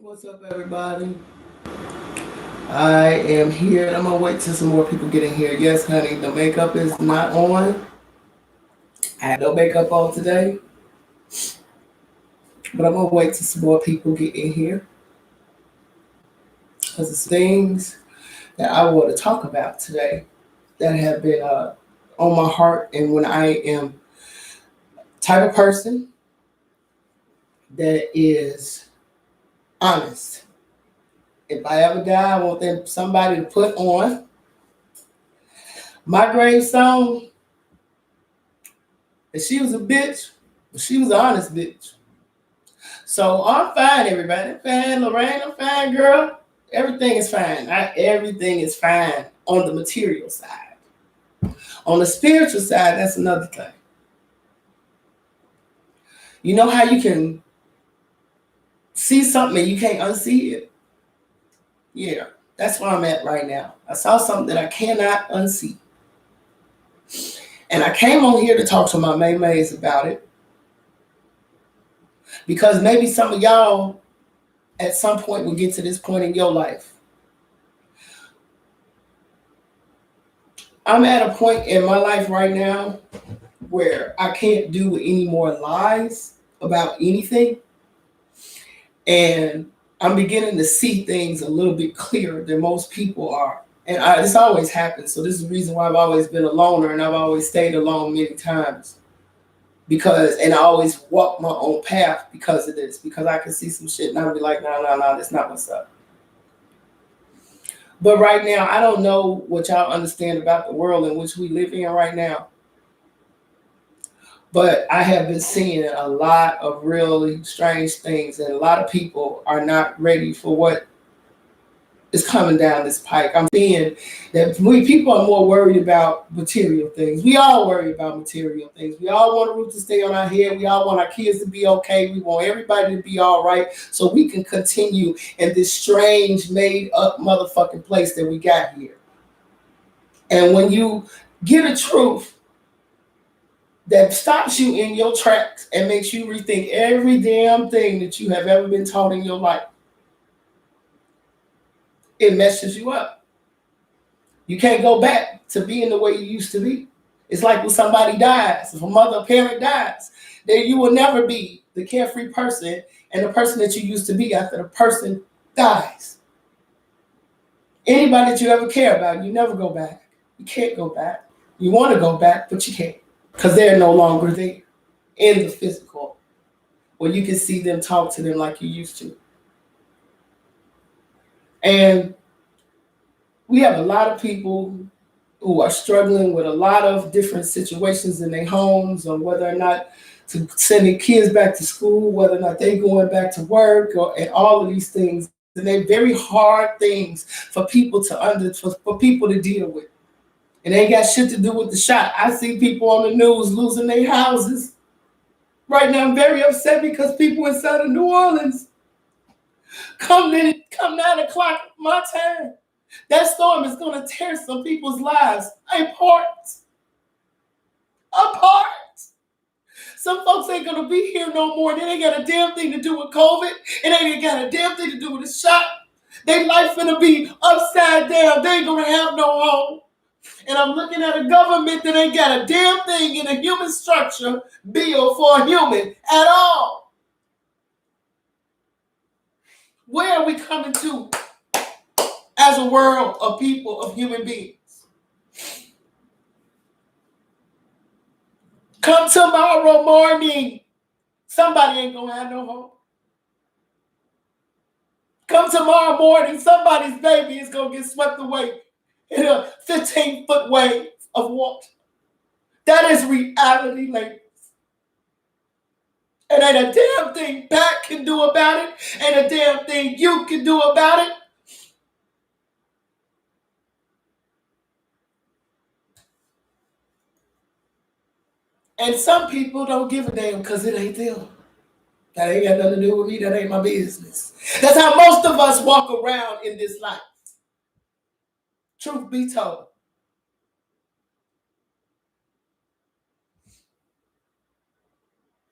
What's up, everybody? I am here, and I'm gonna wait till some more people get in here. Yes, honey, the makeup is not on. I had no makeup on today, but I'm gonna wait till some more people get in here because it's things that I want to talk about today that have been on my heart. And when I am type of person that is honest, if I ever die, I want somebody to put on my gravestone that she was a bitch, but she was an honest bitch. So I'm fine, everybody. I'm fine, Lorraine. I'm fine, girl. Everything is fine. Everything is fine on the material side. On the spiritual side, that's another thing. You know how you can see something and you can't unsee it? Yeah, that's where I'm at right now. I saw something that I cannot unsee. And I came on here to talk to my maymays about it because maybe some of y'all at some point will get to this point in your life. I'm at a point in my life right now where I can't do any more lies about anything. And I'm beginning to see things a little bit clearer than most people are. And this always happens. So this is the reason why I've always been a loner and I've always stayed alone many times. And I always walk my own path because of this. Because I can see some shit and I'll be like, no, that's not what's up. But right now, I don't know what y'all understand about the world in which we live in right now. But I have been seeing a lot of really strange things, and a lot of people are not ready for what is coming down this pike. I'm seeing that people are more worried about material things. We all worry about material things. We all want a roof to stay on our head. We all want our kids to be okay. We want everybody to be all right so we can continue in this strange, made up motherfucking place that we got here. And when you get a truth that stops you in your tracks and makes you rethink every damn thing that you have ever been taught in your life, it messes you up. You can't go back to being the way you used to be. It's like when somebody dies, if a mother or parent dies, then you will never be the carefree person and the person that you used to be after the person dies. Anybody that you ever care about, you never go back. You can't go back. You want to go back, but you can't because they're no longer there in the physical where you can see them, talk to them like you used to. And we have a lot of people who are struggling with a lot of different situations in their homes on whether or not to send their kids back to school, whether or not they going back to work, and all of these things. And they're very hard things for people for people to deal with. And they ain't got shit to do with the shot. I see people on the news losing their houses. Right now, I'm very upset because people inside of New Orleans come 9 o'clock my time. That storm is going to tear some people's lives apart. Apart. Some folks ain't going to be here no more. They ain't got a damn thing to do with COVID. It ain't got a damn thing to do with the shot. Their life going to be upside down. They ain't going to have no home. And I'm looking at a government that ain't got a damn thing in a human structure bill for a human at all. Where are we coming to as a world of people, of human beings? Come tomorrow morning, somebody ain't gonna have no home. Come tomorrow morning, somebody's baby is gonna get swept away in a 15-foot wave of water. That is reality, ladies. And ain't a damn thing Pat can do about it, ain't a damn thing you can do about it. And some people don't give a damn because it ain't them. That ain't got nothing to do with me. That ain't my business. That's how most of us walk around in this life. Truth be told.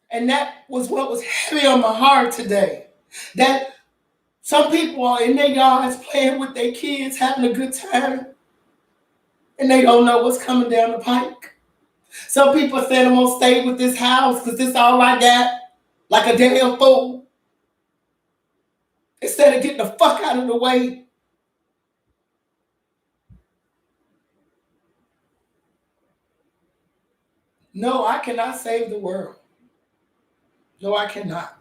And that was what was heavy on my heart today. That Some people are in their yards playing with their kids, having a good time, and they don't know what's coming down the pike. Some people say I'm gonna stay with this house because this all I got, like a damn fool. Instead of getting the fuck out of the way. No, I cannot save the world. No, I cannot.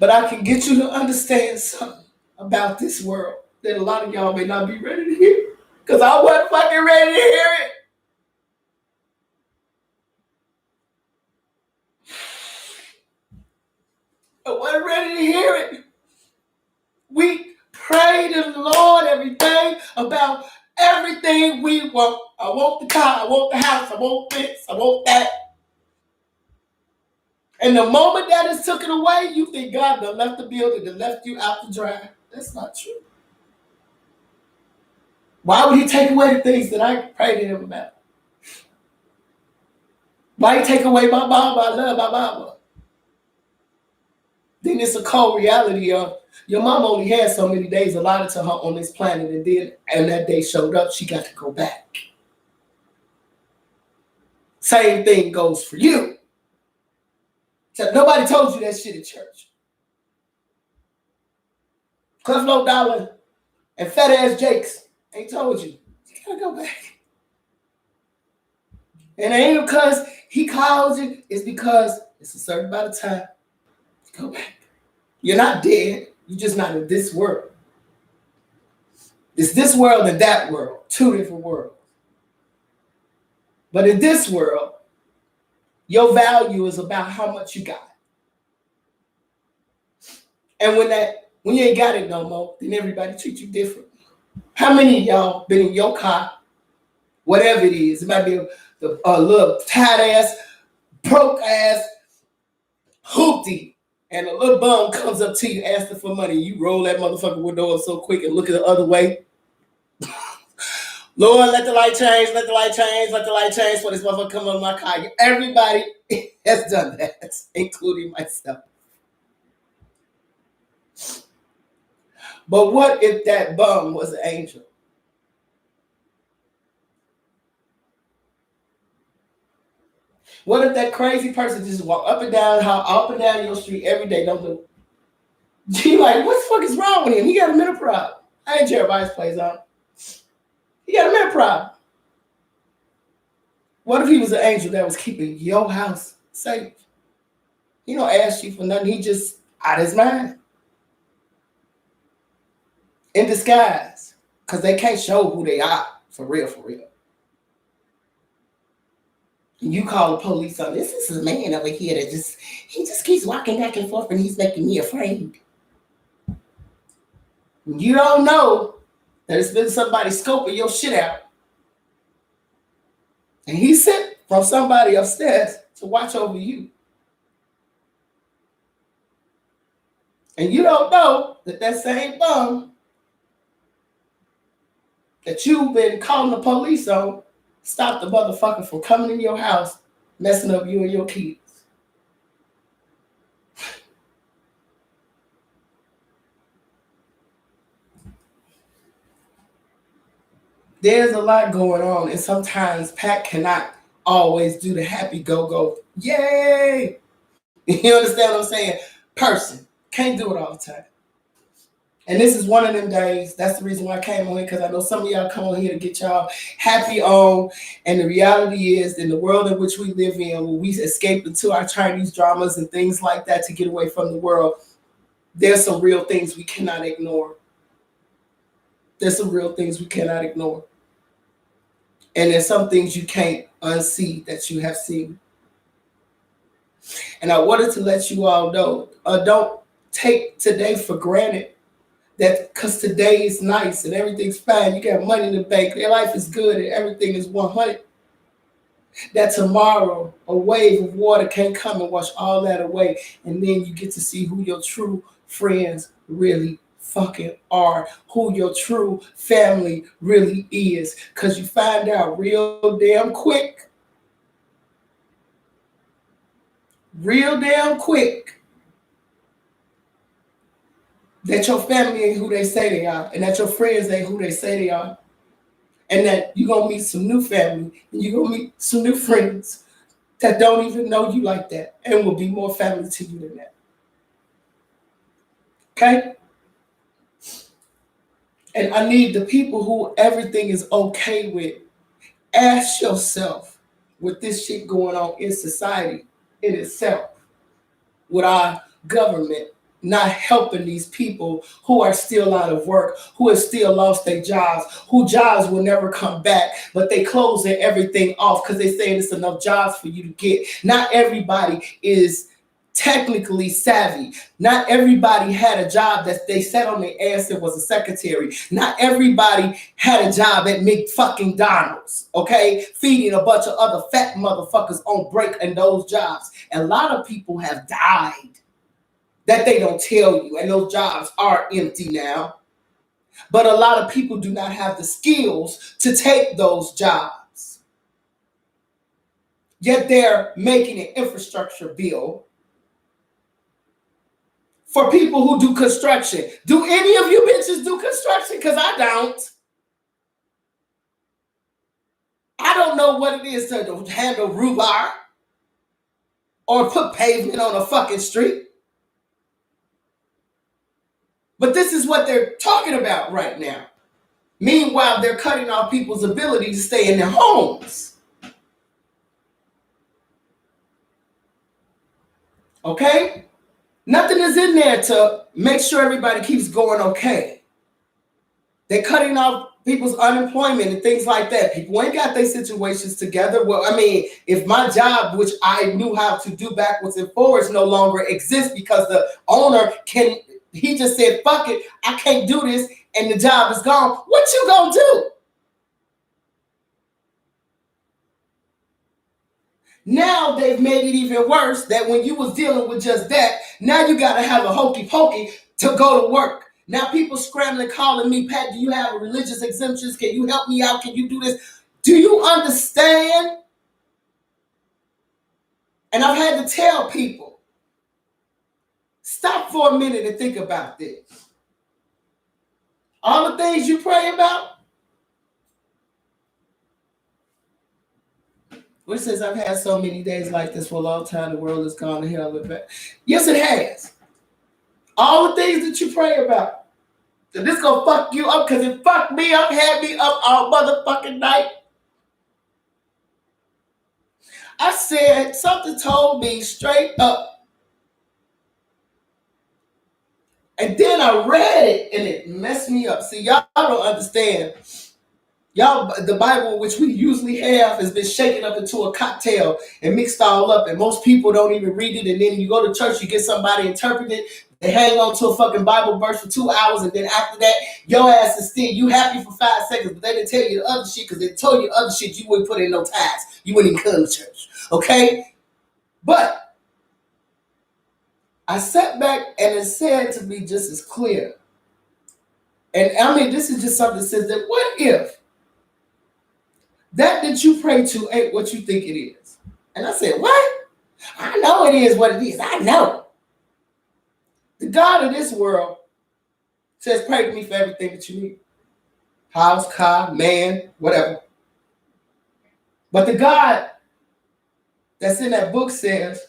But I can get you to understand something about this world that a lot of y'all may not be ready to hear. Because I wasn't fucking ready to hear it. I wasn't ready to hear it. We pray to the Lord every day about everything we want. I want the car, I want the house, I want this, I want that. And the moment that is taken away, you think God done left the building and left you out to dry. That's not true. Why would he take away the things that I pray to him about? Why he take away my mama? I love my mama. Then it's a cold reality of your mom only had so many days allotted to her on this planet, and that day showed up, she got to go back. Same thing goes for you. So nobody told you that shit at church. Cliff Low Dollar and Fat Ass Jakes ain't told you. You gotta go back. And it ain't because he calls you, it's because it's a certain amount of time. Go back. You're not dead. You're just not in this world. It's this world and that world. Two different worlds. But in this world, your value is about how much you got. And when you ain't got it no more, then everybody treats you different. How many of y'all been in your car, whatever it is, it might be a little tight ass, broke ass, hoopty, and a little bum comes up to you asking for money. You roll that motherfucking window up so quick and look at the other way. Lord, let the light change, let the light change, let the light change for this motherfucker come on my car. Everybody has done that, including myself. But what if that bum was an angel? What if that crazy person just walk up and down your street every day, don't do? You like, what the fuck is wrong with him? He got a mental problem. I ain't Jeremiah's plays on. He got a mental problem. What if he was an angel that was keeping your house safe? He don't ask you for nothing. He just out of his mind. In disguise. Because they can't show who they are. For real, for real. And you call the police on this. This is a man over here that he just keeps walking back and forth and he's making me afraid. You don't know that it's been somebody scoping your shit out. And he sent from somebody upstairs to watch over you. And you don't know that same bum that you've been calling the police on stopped the motherfucker from coming in your house, messing up you and your kids. There's a lot going on, and sometimes Pat cannot always do the happy go-go, yay! You understand what I'm saying? Person. Can't do it all the time. And this is one of them days. That's the reason why I came on here, because I know some of y'all come on here to get y'all happy on. And the reality is, in the world in which we live in, when we escape into our Chinese dramas and things like that to get away from the world, there's some real things we cannot ignore. There's some real things we cannot ignore. And there's some things you can't unsee that you have seen. And I wanted to let you all know, don't take today for granted. That because today is nice and everything's fine, you got money in the bank, your life is good and everything is 100. That tomorrow a wave of water can come and wash all that away, and then you get to see who your true friends really fucking are, who your true family really is, because you find out real damn quick that your family ain't who they say they are, and that your friends ain't who they say they are, and that you're going to meet some new family, and you're going to meet some new friends that don't even know you like that and will be more family to you than that. Okay? And I need the people who everything is okay with. Ask yourself, with this shit going on in society in itself, with our government not helping these people who are still out of work, who have still lost their jobs, whose jobs will never come back, but they closing everything off because they're saying it's enough jobs for you to get. Not everybody is technically savvy. Not everybody had a job that they sat on their ass and was a secretary. Not everybody had a job at McDonald's, okay? Feeding a bunch of other fat motherfuckers on break in those jobs. And a lot of people have died that they don't tell you, and those jobs are empty now. But a lot of people do not have the skills to take those jobs. Yet they're making an infrastructure bill for people who do construction. Do any of you bitches do construction? Because I don't. I don't know what it is to handle rhubarb or put pavement on a fucking street. But this is what they're talking about right now. Meanwhile, they're cutting off people's ability to stay in their homes. Okay? Nothing is in there to make sure everybody keeps going okay. They're cutting off people's unemployment and things like that. People ain't got their situations together. Well, I mean, if my job, which I knew how to do backwards and forwards, no longer exists because the owner he just said, fuck it, I can't do this, and the job is gone, what you gonna do? Now they've made it even worse that when you was dealing with just that, now you got to have a hokey pokey to go to work. Now people scrambling, calling me, Pat, do you have religious exemptions? Can you help me out? Can you do this? Do you understand? And I've had to tell people, stop for a minute and think about this. All the things you pray about, which says I've had so many days like this for a long time, the world has gone to hell and back. Yes, it has. All the things that you pray about. And this gonna fuck you up because it fucked me up, had me up all motherfucking night. I said, something told me straight up. And then I read it and it messed me up. See, y'all don't understand. Y'all, the Bible, which we usually have, has been shaken up into a cocktail and mixed all up. And most people don't even read it. And then you go to church, you get somebody interpret it. They hang on to a fucking Bible verse for 2 hours. And then after that, your ass is still, you happy for 5 seconds. But they didn't tell you the other shit because they told you the other shit you wouldn't put in no tithes. You wouldn't even come to church. Okay? But I sat back and it said to me just as clear. And I mean, this is just something that says that what if that you pray to ain't what you think it is? And I said, what? I know it is what it is. I know. The God of this world says, pray to me for everything that you need. House, car, man, whatever. But the God that's in that book says,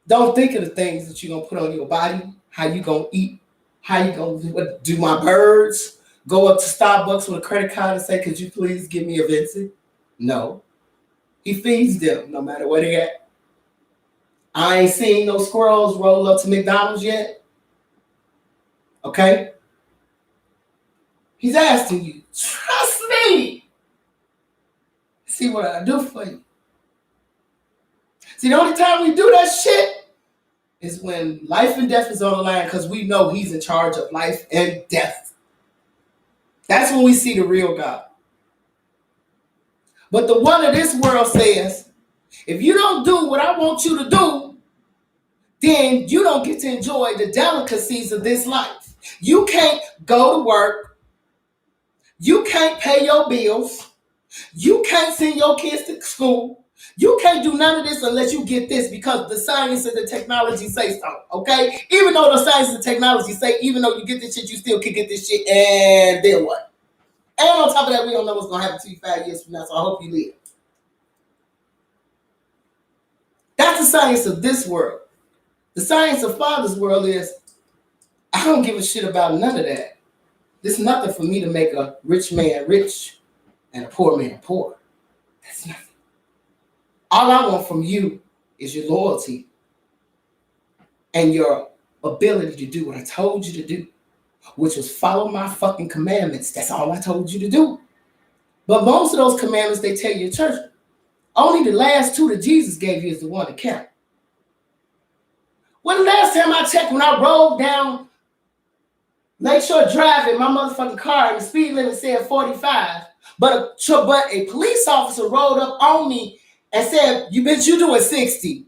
don't think of the things that you're going to put on your body, how you going to eat, how you going to do my birds, go up to Starbucks with a credit card and say, could you please give me a Vincent? No. He feeds them no matter where they at. I ain't seen no squirrels roll up to McDonald's yet. Okay? He's asking you, trust me. See what I do for you. See, the only time we do that shit is when life and death is on the line because we know he's in charge of life and death. That's when we see the real God. But the one of this world says, if you don't do what I want you to do, then you don't get to enjoy the delicacies of this life. You can't go to work. You can't pay your bills. You can't send your kids to school. You can't do none of this unless you get this because the science and the technology say so, okay? Even though the science and technology say, even though you get this shit, you still can get this shit, and then what? And on top of that, we don't know what's going to happen to you 5 years from now, so I hope you live. That's the science of this world. The science of Father's world is, I don't give a shit about none of that. There's nothing for me to make a rich man rich and a poor man poor. That's nothing. All I want from you is your loyalty and your ability to do what I told you to do, which was follow my fucking commandments. That's all I told you to do. But most of those commandments they tell you in church, only the last two that Jesus gave you is the one that count. Well, the last time I checked, when I rolled down Lakeshore Drive in my motherfucking car and the speed limit said 45, but a police officer rolled up on me and said, you doing 60.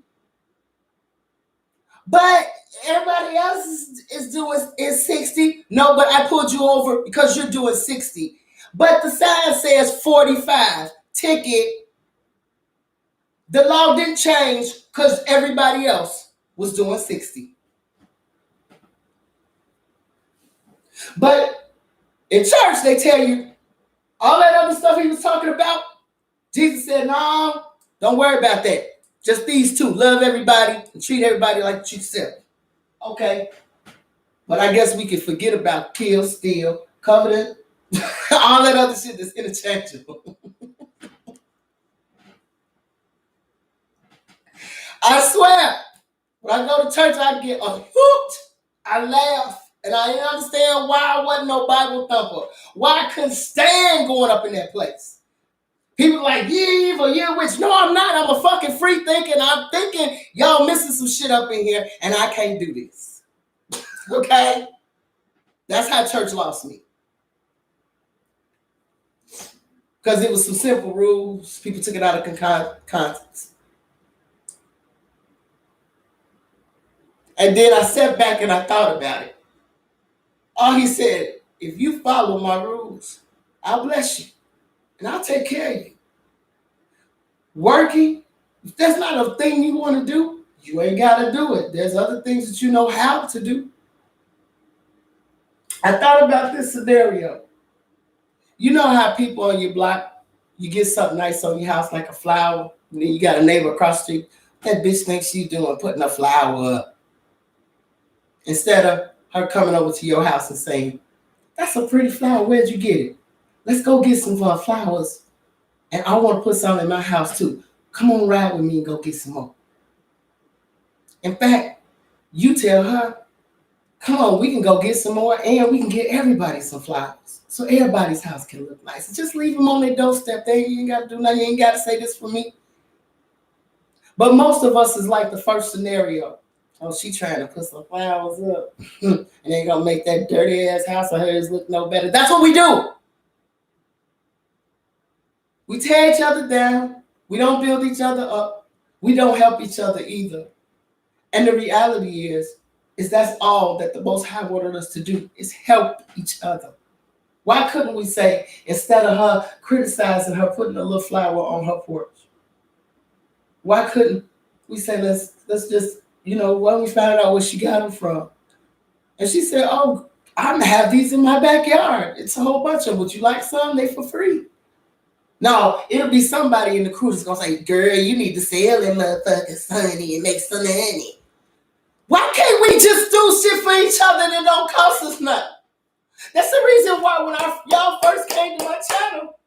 But everybody else is doing 60. No, but I pulled you over because you're doing 60. But the sign says 45. Ticket. The law didn't change because everybody else was doing 60. But in church, they tell you all that other stuff he was talking about. Jesus said, no, don't worry about that. Just these two. Love everybody and treat everybody like you treat yourself. Okay. But I guess we can forget about kill, steal, covenant, all that other shit that's interchangeable. I swear, when I go to church, I get a hoot. I laugh. And I didn't understand why I wasn't no Bible thumper. Why I couldn't stand going up in that place. People like, you evil, you're witch. No, I'm not. I'm a fucking free thinking. I'm thinking y'all missing some shit up in here, and I can't do this. Okay? That's how church lost me. Because it was some simple rules. People took it out of context. And then I sat back and I thought about it. All he said, if you follow my rules, I'll bless you. And I'll take care of you. Working, if that's not a thing you want to do, you ain't got to do it. There's other things that you know how to do. I thought about this scenario. You know how people on your block, you get something nice on your house like a flower, and then you got a neighbor across the street, that bitch thinks you doing putting a flower up. Instead of her coming over to your house and saying, that's a pretty flower, where'd you get it? Let's go get some flowers. And I want to put some in my house too. Come on, ride with me and go get some more. In fact, you tell her, come on, we can go get some more and we can get everybody some flowers. So everybody's house can look nice. Just leave them on their doorstep. They ain't got to do nothing. You ain't got to say this for me. But most of us is like the first scenario. Oh, she trying to put some flowers up. And they gonna make that dirty ass house of hers look no better. That's what we do. We tear each other down. We don't build each other up. We don't help each other either. And the reality is that's all that the Most High wanted us to do, is help each other. Why couldn't we say, instead of her criticizing her putting a little flower on her porch, why couldn't we say, let's just, why don't we find out where she got them from? And she said, oh, I'm going to have these in my backyard. It's a whole bunch of them. Would you like some? They for free. No, it'll be somebody in the crew that's going to say, girl, you need to sell them motherfuckers honey and make some money. Why can't we just do shit for each other that don't cost us nothing? That's the reason why when y'all first came to my channel,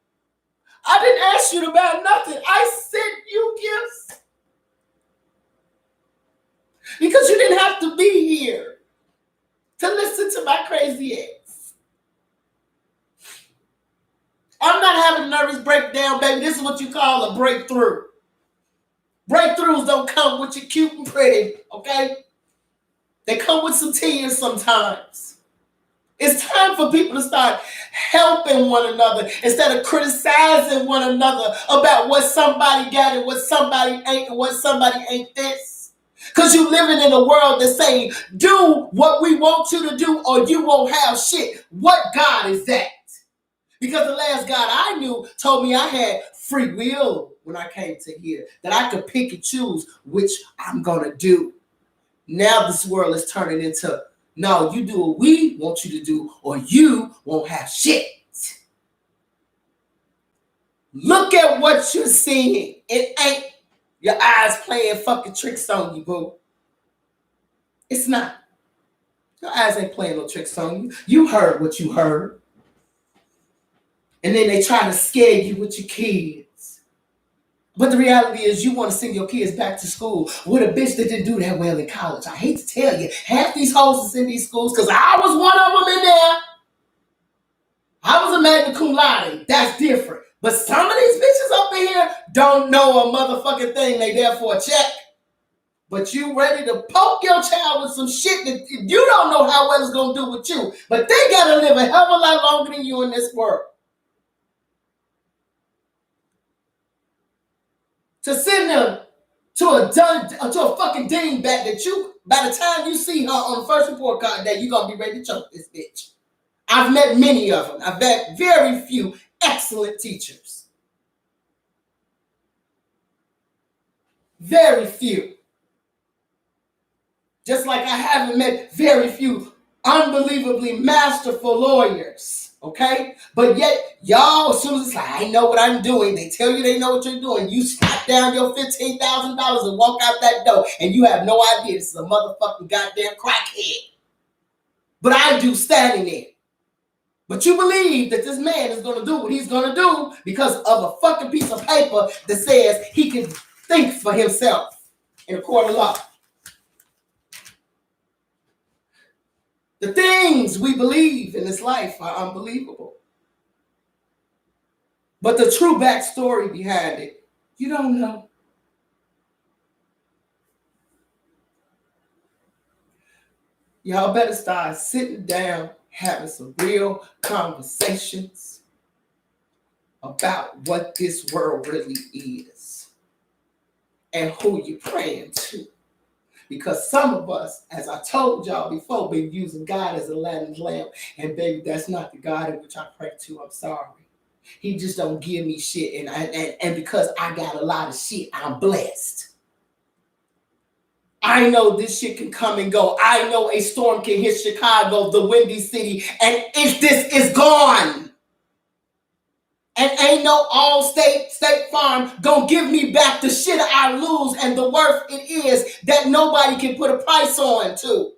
I didn't ask you about nothing. I sent you gifts. Because you didn't have to be here to listen to my crazy ass. I'm not having a nervous breakdown, baby. This is what you call a breakthrough. Breakthroughs don't come with you cute and pretty, okay? They come with some tears sometimes. It's time for people to start helping one another instead of criticizing one another about what somebody got and what somebody ain't and what somebody ain't this. Because you living in a world that's saying, do what we want you to do or you won't have shit. What God is that? Because the last God I knew told me I had free will when I came to here, that I could pick and choose which I'm going to do. Now this world is turning into, no, you do what we want you to do, or you won't have shit. Look at what you're seeing. It ain't your eyes playing fucking tricks on you, boo. It's not. Your eyes ain't playing no tricks on you. You heard what you heard. And then they try to scare you with your kids. But the reality is you want to send your kids back to school with a bitch that didn't do that well in college. I hate to tell you, half these hoes is in these schools, because I was one of them in there. I was a magna cum laude. That's different. But some of these bitches up in here don't know a motherfucking thing. They there for a check. But you ready to poke your child with some shit that you don't know how well it's going to do with you. But they got to live a hell of a lot longer than you in this world. To send them to a fucking dingbat that you, by the time you see her on the first report card day, you're going to be ready to choke this bitch. I've met many of them. I've met very few excellent teachers. Very few. Just like I haven't met very few unbelievably masterful lawyers. Okay? But yet, y'all, as soon as it's like, I know what I'm doing, they tell you they know what you're doing, you slap down your $15,000 and walk out that door, and you have no idea this is a motherfucking goddamn crackhead. But I do standing there. But you believe that this man is going to do what he's going to do because of a fucking piece of paper that says he can think for himself in a court of law. The things we believe in this life are unbelievable. But the true backstory behind it, you don't know. Y'all better start sitting down, having some real conversations about what this world really is and who you're praying to. Because some of us, as I told y'all before, been using God as a Aladdin's lamp. And baby, that's not the God in which I pray to. I'm sorry. He just don't give me shit. And because I got a lot of shit, I'm blessed. I know this shit can come and go. I know a storm can hit Chicago, the Windy City, and this is gone. And ain't no State Farm gonna give me back the shit I lose and the worth it is that nobody can put a price on to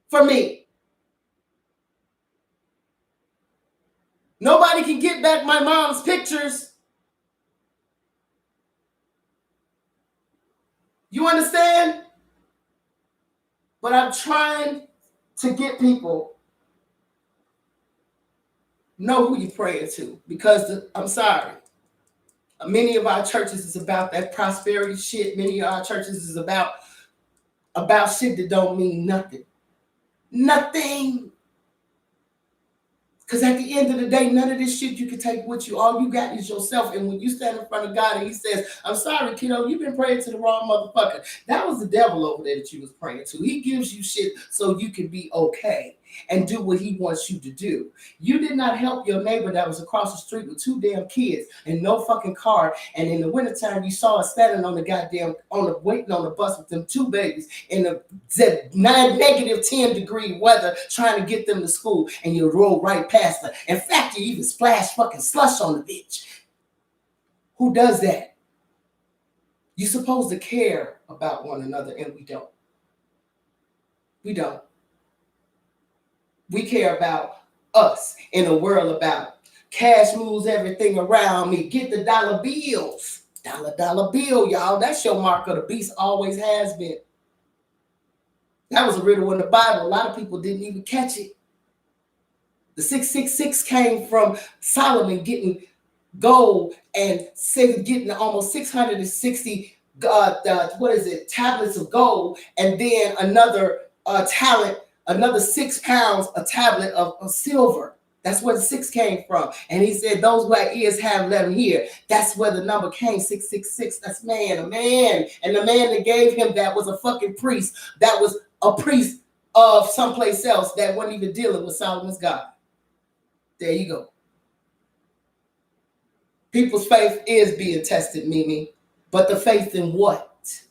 for me. Nobody can get back my mom's pictures. You understand? But I'm trying to get people know who you're praying to, because I'm sorry. Many of our churches is about that prosperity shit. Many of our churches is about shit that don't mean nothing. Nothing. Because at the end of the day, none of this shit you can take with you. All you got is yourself. And when you stand in front of God and he says, I'm sorry, kiddo, you've been praying to the wrong motherfucker. That was the devil over there that you was praying to. He gives you shit so you can be okay and do what he wants you to do. You did not help your neighbor that was across the street with 2 damn kids and no fucking car. And in the wintertime, you saw us standing on the goddamn, waiting on the bus with them 2 babies in the -10-degree weather trying to get them to school. And you roll right past her. In fact, you even splash fucking slush on the bitch. Who does that? You're supposed to care about one another, and we don't. We don't. We care about us in a world about cash moves everything around me. Get the dollar bills. Dollar bill, y'all. That's your mark of the beast. Always has been. That was a riddle in the Bible. A lot of people didn't even catch it. The 666 came from Solomon getting gold and getting almost 660 tablets of gold, and then another talent, another 6 pounds, a tablet of silver. That's where the 6 came from. And he said, those who have ears have, let them hear. That's where the number came, 666. That's a man. And the man that gave him that was a fucking priest. That was a priest of someplace else that wasn't even dealing with Solomon's God. There you go. People's faith is being tested, Mimi. But the faith in what?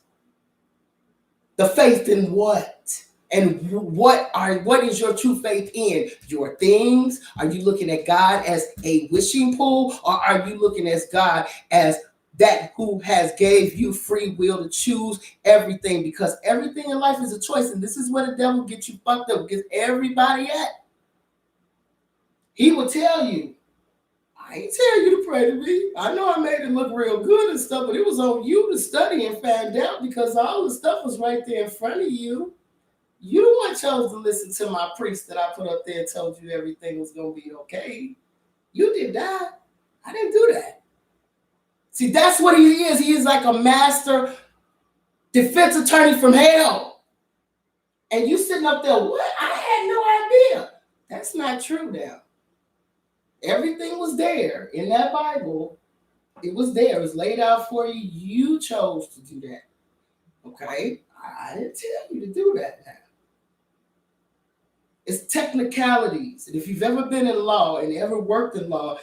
The faith in what? And what is your true faith in? Your things? Are you looking at God as a wishing pool, or are you looking at God as that who has gave you free will to choose everything? Because everything in life is a choice, and this is where the devil gets you fucked up, gets everybody at. He will tell you, I ain't tell you to pray to me. I know I made it look real good and stuff, but it was on you to study and find out, because all the stuff was right there in front of you. You the one chose to listen to my priest that I put up there and told you everything was going to be okay. You did that. I didn't do that. See, that's what he is. He is like a master defense attorney from hell. And you sitting up there, what? I had no idea. That's not true now. Everything was there in that Bible. It was there. It was laid out for you. You chose to do that. Okay? I didn't tell you to do that now. It's technicalities. And if you've ever been in law and ever worked in law,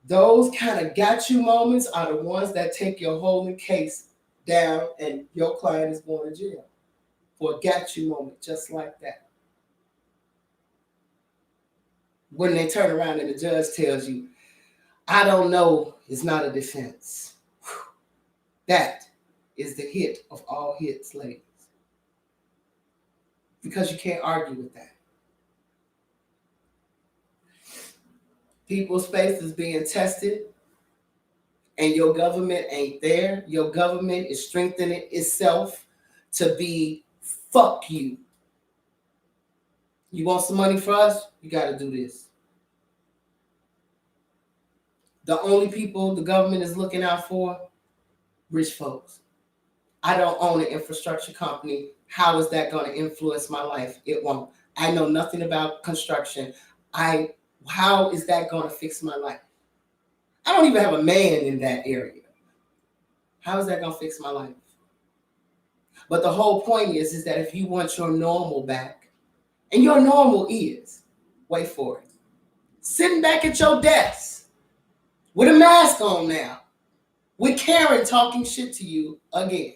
those kind of got you moments are the ones that take your whole case down and your client is going to jail for a got you moment just like that. When they turn around and the judge tells you, I don't know, it's not a defense. That is the hit of all hits, ladies. Because you can't argue with that. People's faith is being tested, and your government ain't there. Your government is strengthening itself to be fuck you. You want some money for us? You got to do this. The only people the government is looking out for, rich folks. I don't own an infrastructure company. How is that going to influence my life? It won't. I know nothing about construction. How is that going to fix my life? I don't even have a man in that area. How is that going to fix my life? But the whole point is that if you want your normal back, and your normal is, wait for it, sitting back at your desk with a mask on now, with Karen talking shit to you again.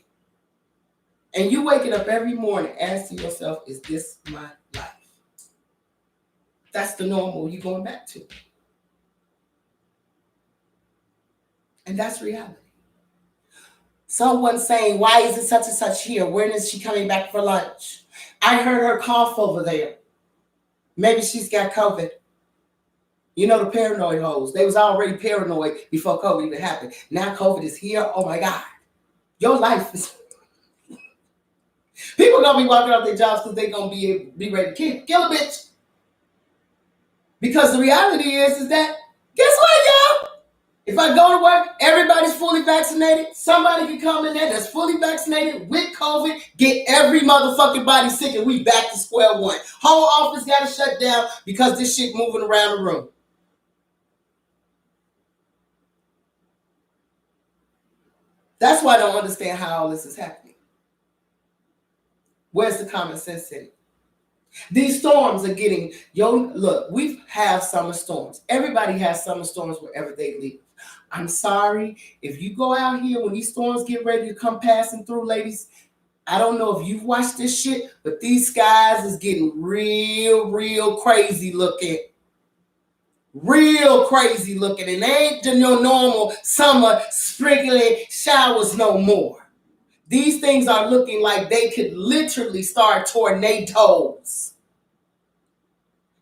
And you waking up every morning asking yourself, is this my life? That's the normal you're going back to. And that's reality. Someone saying, why is it such and such here? When is she coming back for lunch? I heard her cough over there. Maybe she's got COVID. You know the paranoid hoes. They was already paranoid before COVID even happened. Now COVID is here. Oh my God. Your life is... People going to be walking off their jobs because they're going to be ready to kill a bitch. Because the reality is that, guess what, y'all? If I go to work, everybody's fully vaccinated. Somebody can come in there that's fully vaccinated with COVID, get every motherfucking body sick, and we back to square one. Whole office got to shut down because this shit moving around the room. That's why I don't understand how all this is happening. Where's the common sense in it? These storms are getting, look, we have summer storms. Everybody has summer storms wherever they live. I'm sorry, if you go out here when these storms get ready to come passing through, ladies, I don't know if you've watched this shit, but these skies is getting real crazy looking. Real crazy looking. And they ain't the normal summer sprinkling showers no more. These things are looking like they could literally start tornadoes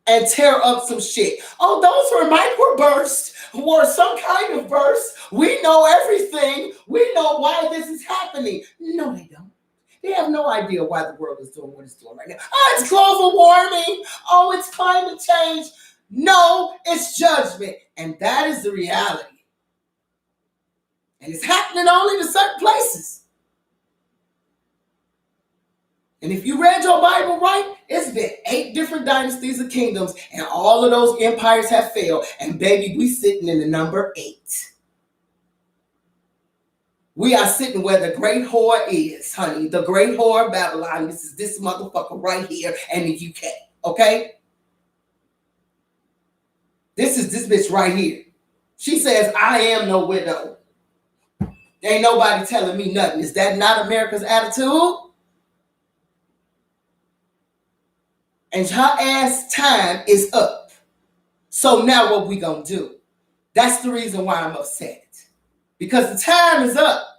and tear up some shit. Oh, those were microbursts or some kind of burst. We know everything. We know why this is happening. No, they don't. They have no idea why the world is doing what it's doing right now. Oh, it's global warming. Oh, it's climate change. No, it's judgment. And that is the reality. And it's happening only to certain places. And if you read your Bible right, it's been 8 different dynasties of kingdoms, and all of those empires have failed. And baby, we sitting in the number 8. We are sitting where the great whore is, honey. The great whore of Babylon. This is this motherfucker right here in the UK, okay? This is this bitch right here. She says, I am no widow. Ain't nobody telling me nothing. Is that not America's attitude? And her ass time is up. So now what we gonna do? That's the reason why I'm upset. Because the time is up.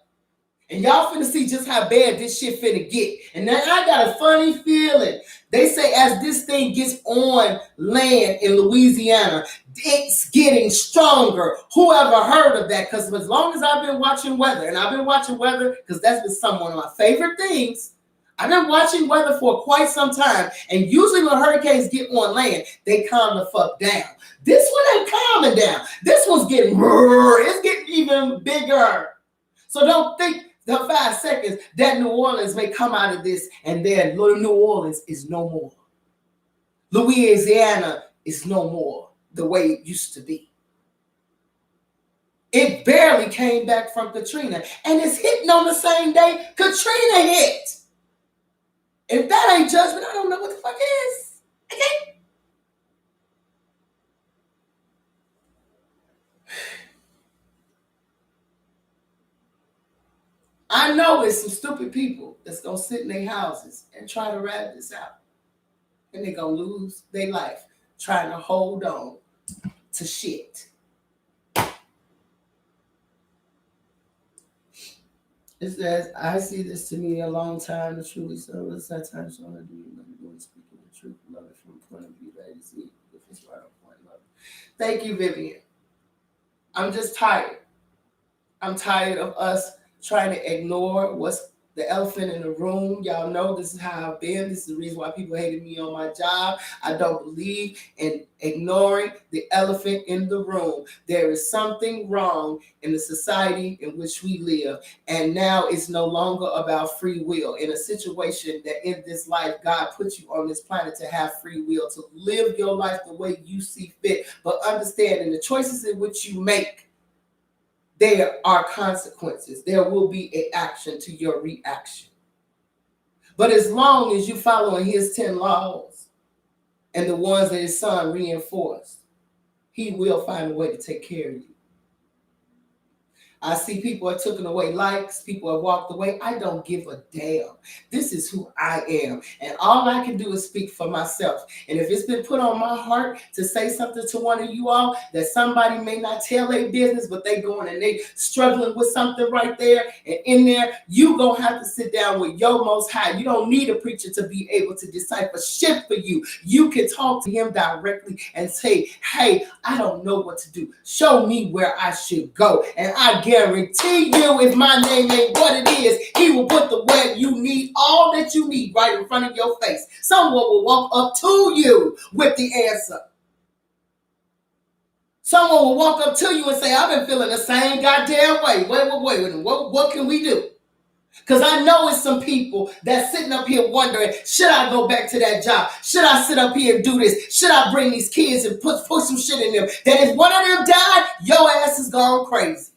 And y'all finna see just how bad this shit finna get. And then I got a funny feeling. They say as this thing gets on land in Louisiana, it's getting stronger. Whoever heard of that? Because as long as I've been watching weather, and I've been watching weather because that's been one of my favorite things. I've been watching weather for quite some time. And usually when hurricanes get on land, they calm the fuck down. This one ain't calming down. This one's getting, it's getting even bigger. So don't think the 5 seconds that New Orleans may come out of this and then New Orleans is no more. Louisiana is no more the way it used to be. It barely came back from Katrina, and it's hitting on the same day Katrina hit. If that ain't judgment, I don't know what the fuck is. Okay? I know it's some stupid people that's going to sit in their houses and try to ride this out. And they're going to lose their life trying to hold on to shit. It says, I see this to me a long time to truly serve. It's that time so I do you speaking the truth, love it from the point of view that is it. If it's right on point, love it. Thank you, Vivian. I'm just tired. I'm tired of us trying to ignore what's the elephant in the room. Y'all know this is how I've been. This is the reason why people hated me on my job. I don't believe in ignoring the elephant in the room. There is something wrong in the society in which we live. And now it's no longer about free will. In a situation that in this life, God put you on this planet to have free will, to live your life the way you see fit. But understanding the choices in which you make, there are consequences. There will be an action to your reaction. But as long as you following his 10 laws and the ones that his son reinforced, he will find a way to take care of you. I see people have taken away likes. People have walked away. I don't give a damn. This is who I am. And all I can do is speak for myself. And if it's been put on my heart to say something to one of you all that somebody may not tell their business, but they going and they struggling with something right there and in there, you going to have to sit down with your most high. You don't need a preacher to be able to decipher shit for you. You can talk to him directly and say, hey, I don't know what to do. Show me where I should go. And I guarantee you, if my name ain't what it is, he will put the where you need, all that you need right in front of your face. Someone will walk up to you with the answer. Someone will walk up to you and say, I've been feeling the same goddamn way. Wait. What can we do? Because I know it's some people that's sitting up here wondering, should I go back to that job? Should I sit up here and do this? Should I bring these kids and put some shit in them? That if one of them died, your ass is gone crazy.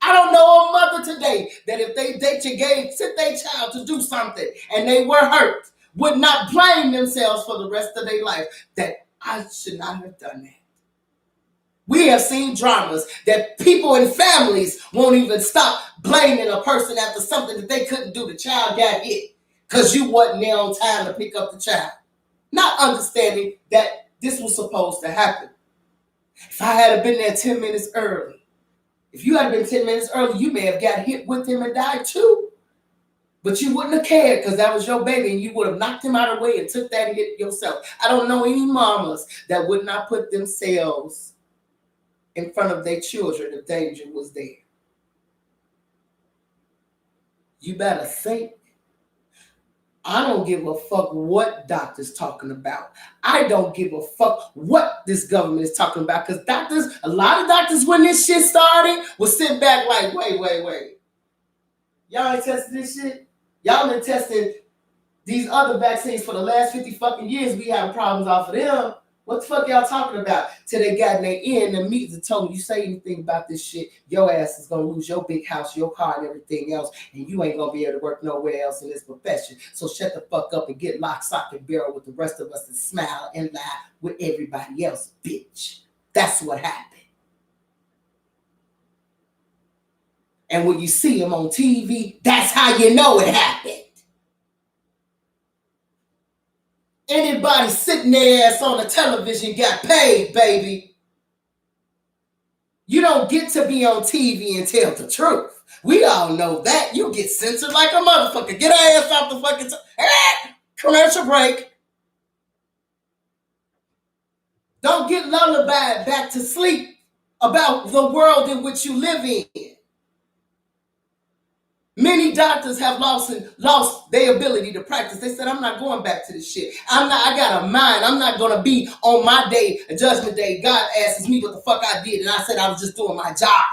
I don't know a mother today that if they sent their child to do something and they were hurt, would not blame themselves for the rest of their life that I should not have done that. We have seen dramas that people and families won't even stop blaming a person after something that they couldn't do. The child got hit because you wasn't there on time to pick up the child. Not understanding that this was supposed to happen. If I had been there 10 minutes early, if you had been 10 minutes early, you may have got hit with him and died too. But you wouldn't have cared because that was your baby and you would have knocked him out of the way and took that hit yourself. I don't know any mamas that would not put themselves in front of their children if danger was there. You better think. I don't give a fuck what doctors talking about. I don't give a fuck what this government is talking about. Because doctors, a lot of doctors when this shit started, will sit back like, wait. Y'all ain't testing this shit? Y'all been testing these other vaccines for the last 50 fucking years. We having problems off of them. What the fuck y'all talking about? Till they got in their ear and the meetings and told me, you say anything about this shit, your ass is going to lose your big house, your car, and everything else, and you ain't going to be able to work nowhere else in this profession. So shut the fuck up and get lock, stock, and barrel with the rest of us and smile and lie with everybody else, bitch. That's what happened. And when you see them on TV, that's how you know it happened. Anybody sitting their ass on the television got paid, baby. You don't get to be on TV and tell the truth. We all know that. You get censored like a motherfucker. Get our ass off the fucking commercial break. Don't get lullabied back to sleep about the world in which you live in. Many doctors have lost their ability to practice. They said, I'm not going back to this shit. I got a mind. I'm not going to be on my day, judgment day. God asks me what the fuck I did. And I said I was just doing my job.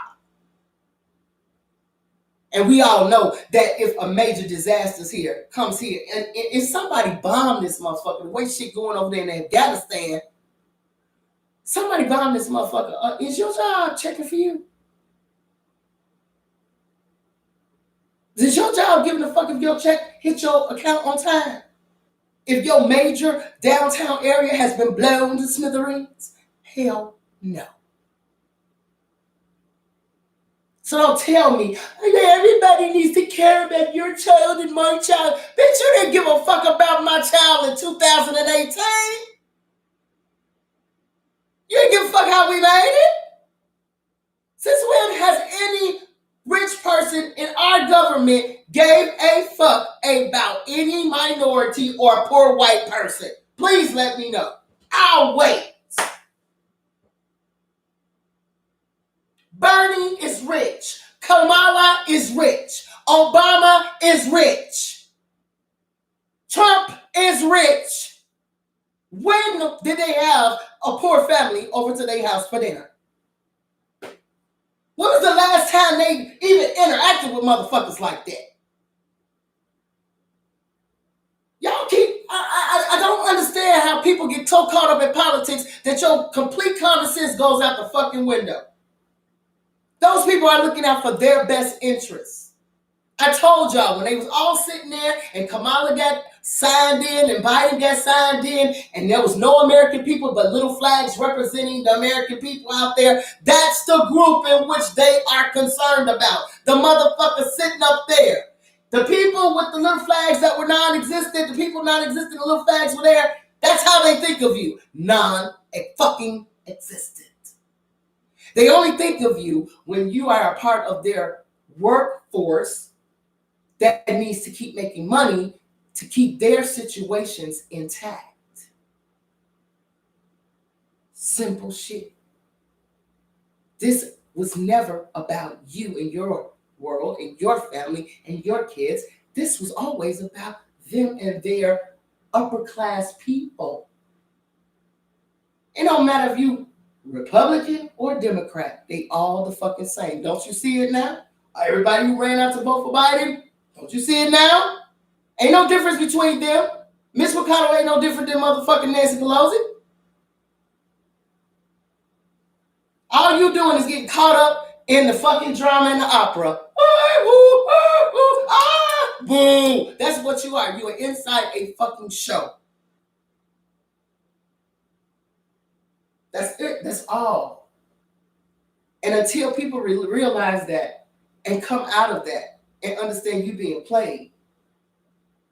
And we all know that if a major disaster comes here, and if somebody bombed this motherfucker, the way shit going over there in Afghanistan, somebody bombed this motherfucker. Is your job checking for you? Is your job giving a fuck if your check hit your account on time? If your major downtown area has been blown to smithereens? Hell no. So don't tell me, everybody needs to care about your child and my child. Bitch, you didn't give a fuck about my child in 2018. You didn't give a fuck how we made it. Since when has any rich person in our government gave a fuck about any minority or poor white person? Please let me know. I'll wait. Bernie is rich. Kamala is rich. Obama is rich. Trump is rich. When did they have a poor family over to their house for dinner? When was the last time they even interacted with motherfuckers like that? Y'all I don't understand how people get so caught up in politics that your complete common sense goes out the fucking window. Those people are looking out for their best interests. I told y'all when they was all sitting there and Kamala got signed in and Biden got signed in and there was no American people but little flags representing the American people out there, that's the group in which they are concerned about. The motherfuckers sitting up there. The people with the little flags that were non-existent, the people non-existent, the little flags were there, that's how they think of you. Non-fucking-existent. They only think of you when you are a part of their workforce that needs to keep making money to keep their situations intact. Simple shit. This was never about you and your world and your family and your kids. This was always about them and their upper class people. It don't matter if you Republican or Democrat, they all the fucking same. Don't you see it now? Everybody who ran out to vote for Biden, don't you see it now? Ain't no difference between them. Mitch McConnell ain't no different than motherfucking Nancy Pelosi. All you doing is getting caught up in the fucking drama and the opera. Boo. That's what you are. You are inside a fucking show. That's it. That's all. And until people realize that and come out of that and understand you being played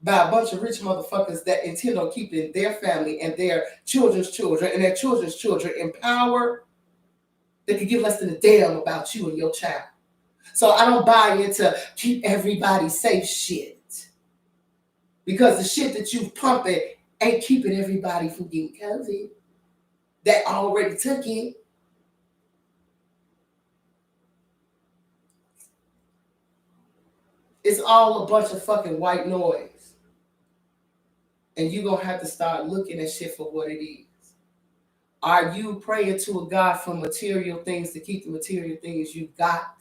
by a bunch of rich motherfuckers that intend on keeping their family and their children's children and their children's children in power, they could give less than a damn about you and your child. So I don't buy into keep everybody safe shit. Because the shit that you pumping ain't keeping everybody from getting COVID. That already took it. It's all a bunch of fucking white noise. And you're going to have to start looking at shit for what it is. Are you praying to a God for material things to keep the material things you got?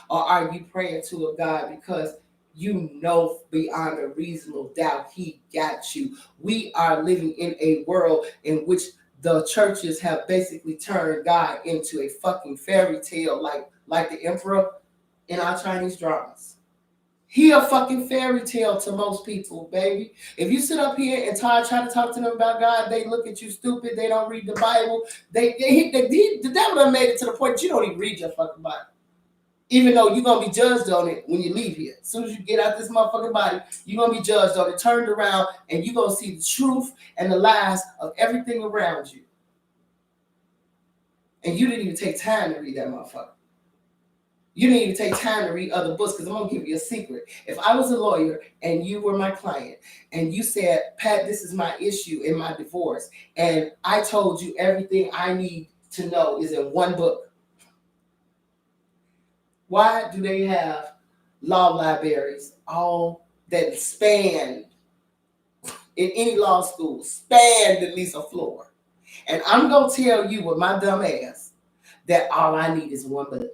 Or are you praying to a God because you know beyond a reasonable doubt he got you? We are living in a world in which the churches have basically turned God into a fucking fairy tale like the emperor in our Chinese dramas. He a fucking fairy tale to most people, baby. If you sit up here and try to talk to them about God, they look at you stupid. They don't read the Bible. The devil done made it to the point that you don't even read your fucking Bible. Even though you're going to be judged on it when you leave here. As soon as you get out this motherfucking body, you're going to be judged on it, turned around, and you're going to see the truth and the lies of everything around you. And you didn't even take time to read that motherfucker. You didn't even take time to read other books, because I'm going to give you a secret. If I was a lawyer and you were my client and you said, Pat, this is my issue in my divorce, and I told you everything I need to know is in one book, why do they have law libraries all that span in any law school, span at least a floor? And I'm going to tell you with my dumb ass that all I need is one book.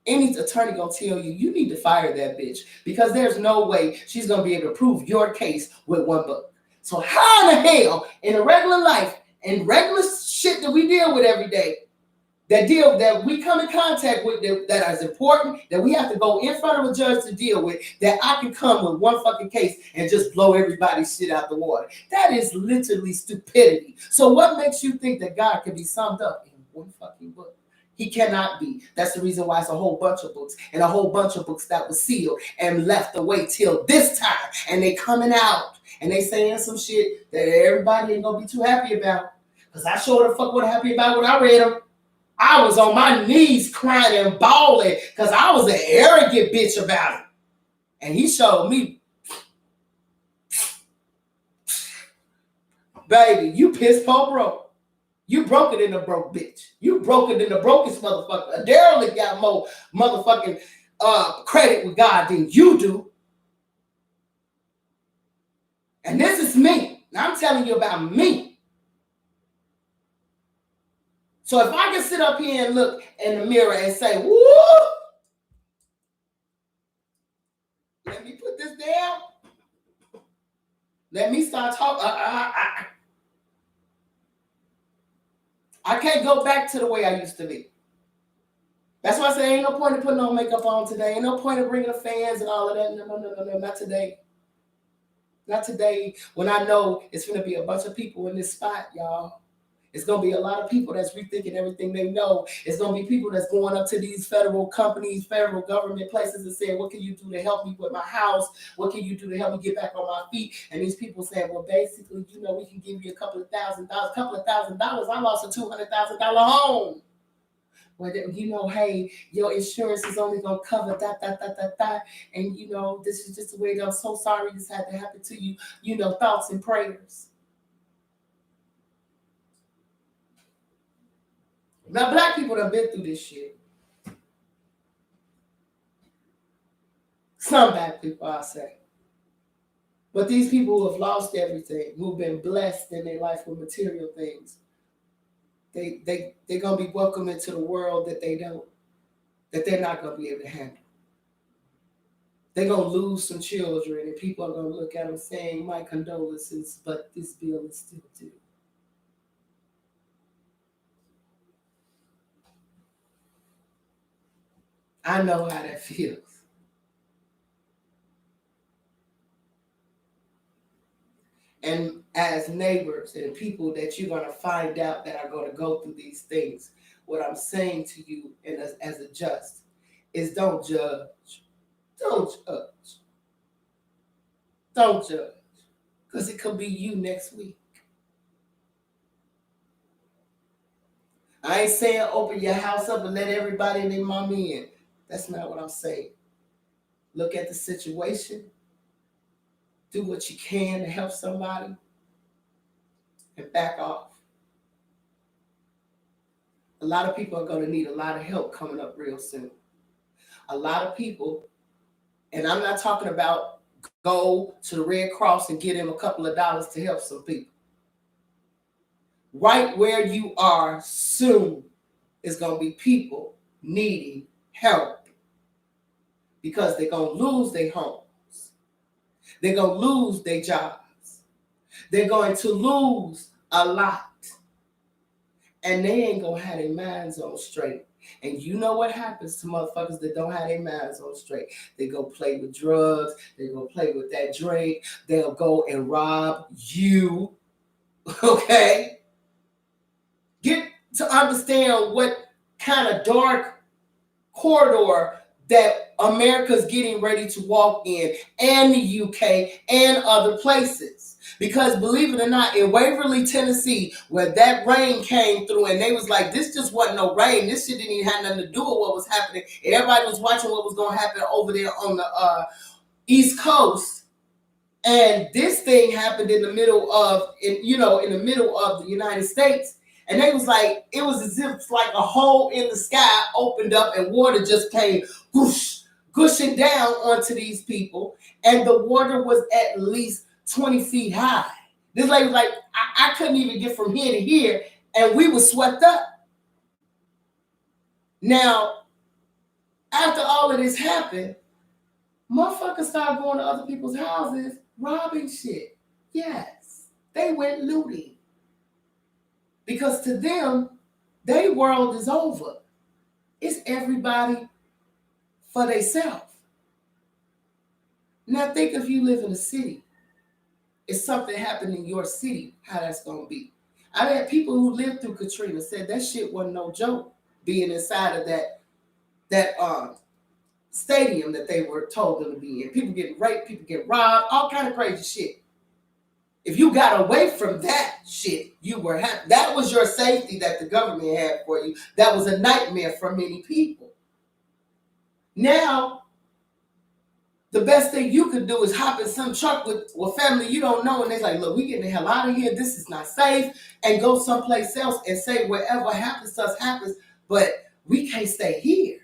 Any attorney going to tell you, you need to fire that bitch, because there's no way she's going to be able to prove your case with one book. So how in the hell, in a regular life and regular shit that we deal with every day, that we come in contact with, that is important, that we have to go in front of a judge to deal with, that I can come with one fucking case and just blow everybody's shit out the water? That is literally stupidity. So what makes you think that God can be summed up in one fucking book? He cannot be. That's the reason why it's a whole bunch of books, and a whole bunch of books that was sealed and left away till this time, and they coming out and they saying some shit that everybody ain't gonna be too happy about. Because I sure the fuck wasn't happy about when I read them. I was on my knees crying and bawling because I was an arrogant bitch about it. And he showed me, baby, you piss poor broke. You broke it in a broke bitch. You broke it in the brokest motherfucker. A derelict got more motherfucking credit with God than you do. And this is me. Now I'm telling you about me. So if I can sit up here and look in the mirror and say, woo, let me put this down. Let me start talking. I can't go back to the way I used to be. That's why I say ain't no point in putting no makeup on today. Ain't no point in bringing the fans and all of that. No, not today. Not today, when I know it's going to be a bunch of people in this spot, y'all. It's going to be a lot of people that's rethinking everything they know. It's going to be people that's going up to these federal companies, federal government places and saying, what can you do to help me with my house? What can you do to help me get back on my feet? And these people saying, well, basically, we can give you a couple of $1,000. I lost a $200,000 home. Well, hey, your insurance is only going to cover that. And, this is just the way I'm so sorry this had to happen to you. Thoughts and prayers. Now, black people have been through this shit. Some black people, I say. But these people who have lost everything, who've been blessed in their life with material things, they're going to be welcomed into the world that they're not going to be able to handle. They're going to lose some children, and people are going to look at them saying, my condolences, but this bill is still due. I know how that feels. And as neighbors and people that you're going to find out that are going to go through these things, what I'm saying to you and as a judge is don't judge. Don't judge. Don't judge. Because it could be you next week. I ain't saying open your house up and let everybody and their mama in. That's not what I'm saying. Look at the situation. Do what you can to help somebody. And back off. A lot of people are going to need a lot of help coming up real soon. A lot of people, and I'm not talking about go to the Red Cross and get them a couple of dollars to help some people. Right where you are soon is going to be people needing help because they're going to lose their homes. They're going to lose their jobs. They're going to lose a lot. And they ain't going to have their minds on straight. And you know what happens to motherfuckers that don't have their minds on straight. They go play with drugs. They go play with that drink. They'll go and rob you. Okay? Get to understand what kind of dark corridor that America's getting ready to walk in, and the UK and other places. Because believe it or not, in Waverly, Tennessee, where that rain came through, and they was like, this just wasn't no rain. This shit didn't even have nothing to do with what was happening. And everybody was watching what was going to happen over there on the East Coast. And this thing happened in the middle of, in the middle of the United States. And they was like, it was as if like a hole in the sky opened up and water just came whoosh, gushing down onto these people. And the water was at least 20 feet high. This lady was like, I couldn't even get from here to here, and we were swept up. Now, after all of this happened, motherfuckers started going to other people's houses, robbing shit. Yes, they went looting. Because to them, their world is over. It's everybody for themselves. Now think if you live in a city. If something happened in your city, how that's going to be. I've had people who lived through Katrina said that shit wasn't no joke, being inside of that stadium that they were told them to be in. People getting raped, people get robbed, all kind of crazy shit. If you got away from that shit, you were happy. That was your safety that the government had for you. That was a nightmare for many people. Now, the best thing you could do is hop in some truck with family you don't know, and they're like, look, we getting the hell out of here. This is not safe. And go someplace else and say whatever happens to us happens, but we can't stay here.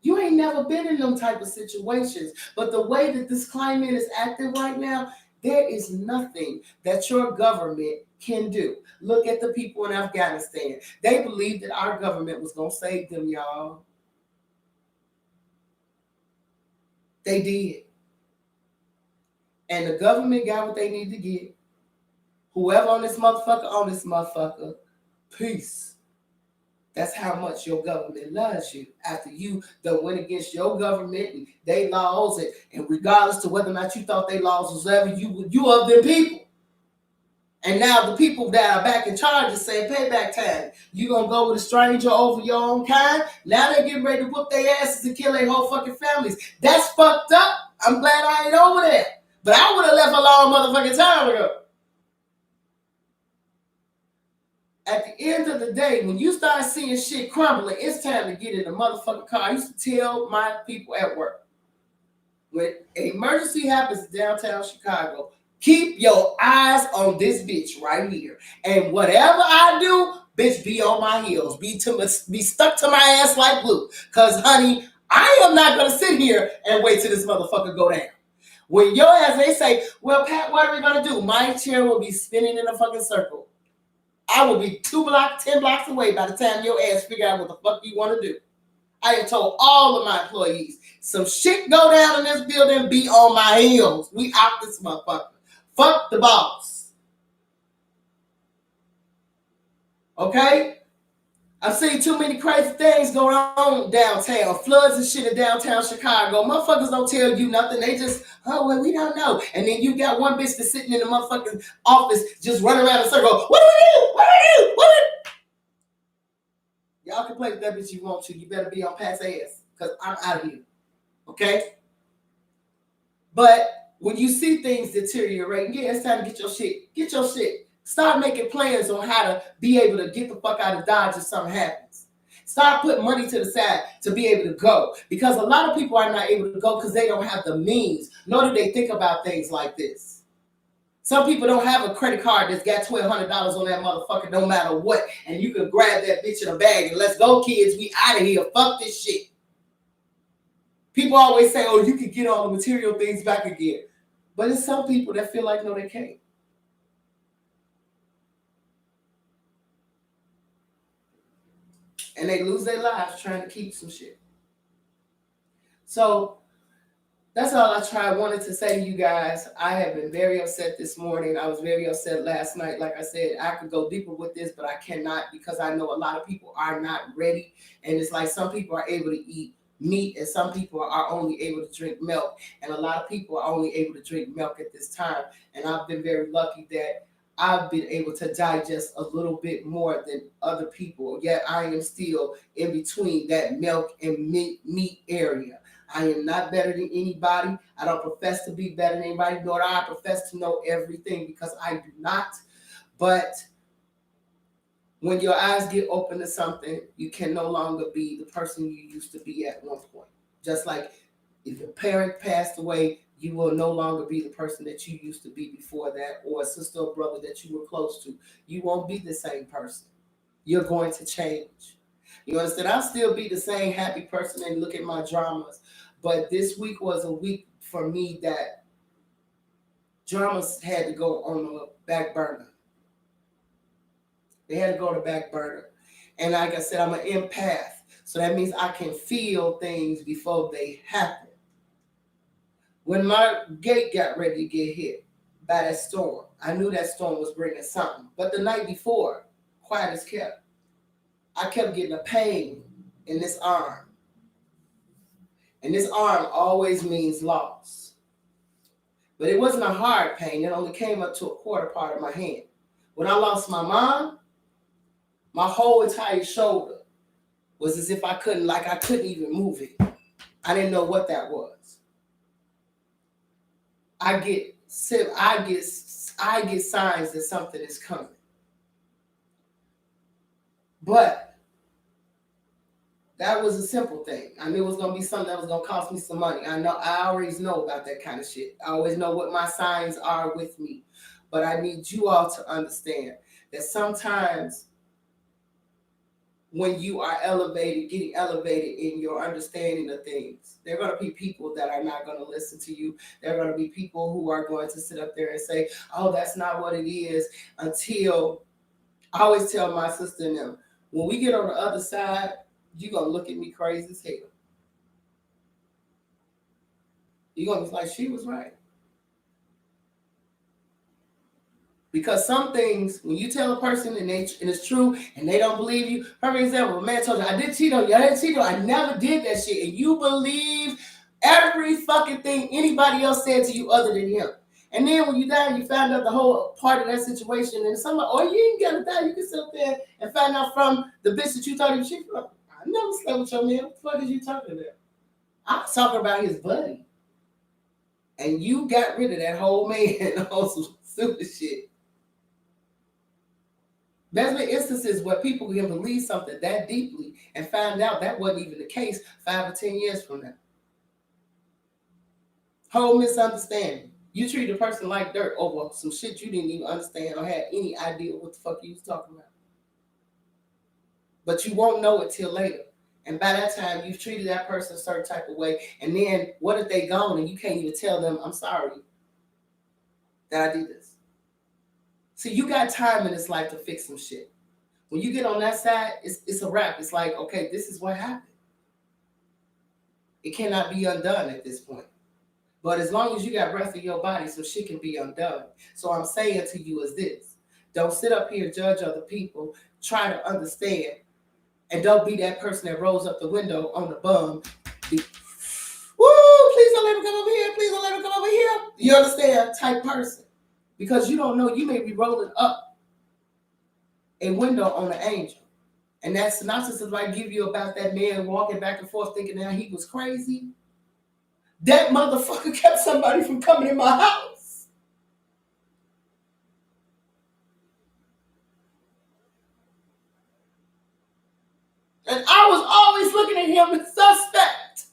You ain't never been in them type of situations. But the way that this climate is acting right now, there is nothing that your government can do. Look at the people in Afghanistan. They believed that our government was going to save them, y'all. They did. And the government got what they need to get. Whoever on this motherfucker, peace. That's how much your government loves you. After you done went against your government and they laws, and regardless to whether or not you thought they laws was ever, you of them people. And now the people that are back in charge is saying payback time. You gonna go with a stranger over your own kind? Now they're getting ready to whoop their asses and kill their whole fucking families. That's fucked up. I'm glad I ain't over there. But I would have left a long motherfucking time ago. At the end of the day, when you start seeing shit crumbling, it's time to get in the motherfucking car. I used to tell my people at work, when an emergency happens in downtown Chicago, keep your eyes on this bitch right here. And whatever I do, bitch, be on my heels. Be stuck to my ass like glue. Because, honey, I am not going to sit here and wait till this motherfucker go down. When your ass, they say, well, Pat, what are we going to do? My chair will be spinning in a fucking circle. I will be 10 blocks away by the time your ass figure out what the fuck you want to do. I have told all of my employees, some shit go down in this building, be on my heels. We out this motherfucker. Fuck the boss. Okay? I've seen too many crazy things going on downtown. Floods and shit in downtown Chicago. Motherfuckers don't tell you nothing. They just, oh, well, we don't know. And then you got one bitch that's sitting in the motherfucking office just running around in a circle. What do we do? What do we do? What do we do? Y'all can play with that bitch you want to. You better be on Pat's ass because I'm out of here. Okay? But when you see things deteriorating, yeah, it's time to get your shit. Get your shit. Start making plans on how to be able to get the fuck out of Dodge if something happens. Start putting money to the side to be able to go. Because a lot of people are not able to go because they don't have the means, nor do they think about things like this. Some people don't have a credit card that's got $1,200 on that motherfucker no matter what. And you can grab that bitch in a bag and let's go, kids. We out of here. Fuck this shit. People always say, oh, you can get all the material things back again. But it's some people that feel like, no, they can't. And they lose their lives trying to keep some shit. So that's all I wanted to say to you guys. I have been very upset this morning. I was very upset last night. Like I said, I could go deeper with this, but I cannot because I know a lot of people are not ready. And it's like some people are able to eat meat and some people are only able to drink milk. And a lot of people are only able to drink milk at this time. And I've been very lucky that I've been able to digest a little bit more than other people. Yet I am still in between that milk and meat area. I am not better than anybody. I don't profess to be better than anybody, nor do I profess to know everything, because I do not. But when your eyes get open to something, you can no longer be the person you used to be at one point. Just like if your parent passed away, you will no longer be the person that you used to be before that, or a sister or brother that you were close to. You won't be the same person. You're going to change. You understand? I'll still be the same happy person and look at my dramas. But this week was a week for me that dramas had to go on the back burner. They had to go to back burner. And like I said, I'm an empath. So that means I can feel things before they happen. When my gate got ready to get hit by that storm, I knew that storm was bringing something. But the night before, quiet as kept, I kept getting a pain in this arm. And this arm always means loss. But it wasn't a hard pain. It only came up to a quarter part of my hand. When I lost my mom, my whole entire shoulder was as if I couldn't even move it. I didn't know what that was. I get signs that something is coming. But that was a simple thing. I knew it was going to be something that was going to cost me some money. I always know about that kind of shit. I always know what my signs are with me. But I need you all to understand that sometimes when you are getting elevated in your understanding of things, there are going to be people that are not going to listen to you. There are going to be people who are going to sit up there and say, oh, that's not what it is, until I always tell my sister and them, when we get on the other side, you're going to look at me crazy as hell. You're going to be like, she was right. Because some things, when you tell a person and it's true and they don't believe you, perfect example, a man told you, I did cheat on you, I didn't cheat on you, I never did that shit, and you believe every fucking thing anybody else said to you other than him. And then when you die, you find out the whole part of that situation, and somebody, oh, you ain't gotta die, you can sit up there and find out from the bitch that you thought you shit from. I never slept with your man. What the fuck is you talking about? I was talking about his buddy. And you got rid of that whole man on some stupid shit. There's been instances where people can believe something that deeply and find out that wasn't even the case 5 or 10 years from now. Whole misunderstanding. You treat a person like dirt over some shit you didn't even understand or had any idea what the fuck you was talking about. But you won't know it till later. And by that time, you've treated that person a certain type of way. And then what if they gone and you can't even tell them, I'm sorry that I did this. See, you got time in this life to fix some shit. When you get on that side, it's a wrap. It's like, okay, this is what happened. It cannot be undone at this point. But as long as you got breath in your body, some shit can be undone. So I'm saying to you is this. Don't sit up here and judge other people. Try to understand. And don't be that person that rolls up the window on the bum. Woo, please don't let him come over here. Please don't let him come over here. You understand? Type person. Because you don't know, you may be rolling up a window on an angel. And that synopsis of I give you about that man walking back and forth thinking that he was crazy. That motherfucker kept somebody from coming in my house. And I was always looking at him as suspect.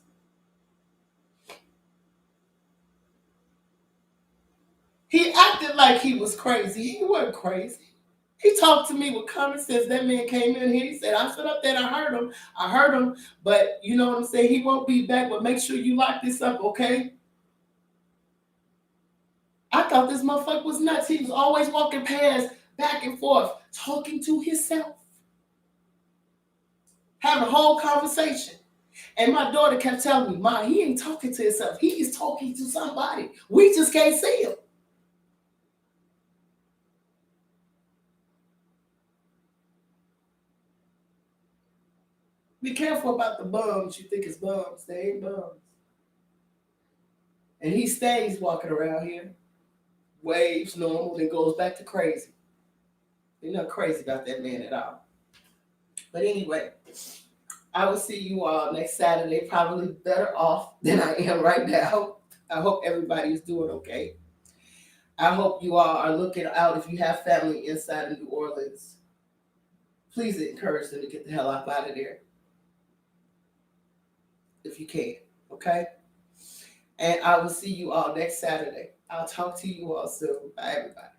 He acted like he was crazy. He wasn't crazy. He talked to me with common sense. That man came in here. He said, I stood up there and I heard him. But you know what I'm saying? He won't be back. But make sure you lock this up, okay? I thought this motherfucker was nuts. He was always walking past, back and forth, talking to himself. Having a whole conversation. And my daughter kept telling me, Ma, he ain't talking to himself. He is talking to somebody. We just can't see him. Be careful about the bums you think is bums. They ain't bums. And he stays walking around here, waves normal, then goes back to crazy. Ain't nothing crazy about that man at all. But anyway, I will see you all next Saturday, probably better off than I am right now. I hope everybody is doing okay. I hope you all are looking out. If you have family inside of New Orleans, please encourage them to get the hell out of there if you can. Okay? And I will see you all next Saturday. I'll talk to you all soon. Bye, everybody.